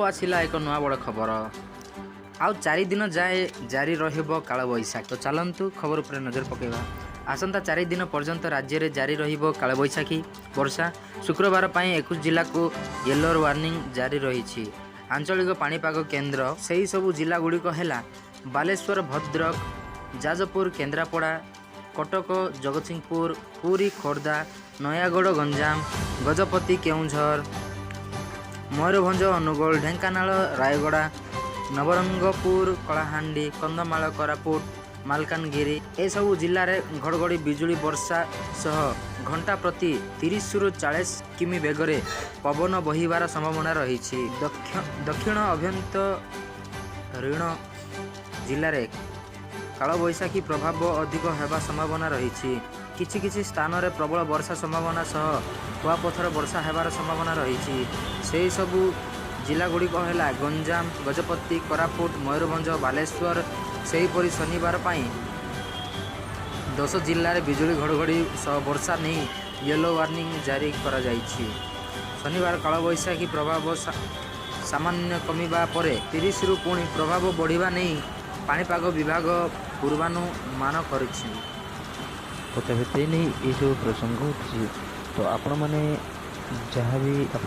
आसिला एक नुआ बड़ खबर आउ 4 दिन जाए जारी रहिबो कालबैशाखी। तो चलंतु खबर उपर नजर पकेबा। आसंता 4 दिन पर्यंत राज्य में जारी रहिबो कालबैशाखी वर्षा। शुक्रवार पर 21 जिला को येलो वार्निंग जारी रही। आंचलिक पाणीपाग केन्द्र से सबू जिला गुड़िक है बालेश्वर, भद्रक, जाजपुर, केन्द्रापड़ा, कटक, जगतसिंहपुर, पुरी, खोर्धा, नयागढ़, गंजाम, गजपति, केउंझर, मयूरभंज, अनुगोल, ढेंकानाल, रायगड़ा, नवरंगपुर, कलाहांडी, कंधमाल, कोरापुट, मालकानगिरी ए सबू जिले में घड़घड़ी बिजुली वर्षा सह घंटा प्रति 30 ରୁ 40 किमी बेगरे पवन बहिबार संभावना रही। दक्षिण अभ्यंतरीण जिले में कालबैशाखी प्रभाव अधिक होगा संभावना रही। किछि स्थान में प्रबल वर्षा संभावना सह कुआपथर वर्षा होबार संभावना रही। से सबू जिला गुड़िक है गंजाम, गजपति, कोरापुट, मयूरभंज, बालेश्वर। सेहीपरि शनिवार 10 जिले में बिजुली घड़घड़ी सह वर्षा नहीं येलो वार्निंग जारी करा जाइछि। शनिवार कालबैशाखी प्रभाव सामान्य कमिबा परे 30 ରୁ पुणी प्रभाव बढ़िबा नहीं पाणीपाग विभाग पूर्वानुमान करिछि। तो तेज नहीं ये जो प्रसंग होती तो आपण मैंने जहाँ भी आप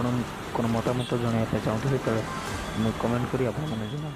मतामत जनवाई चाहते कमेंट करी आप जनाब।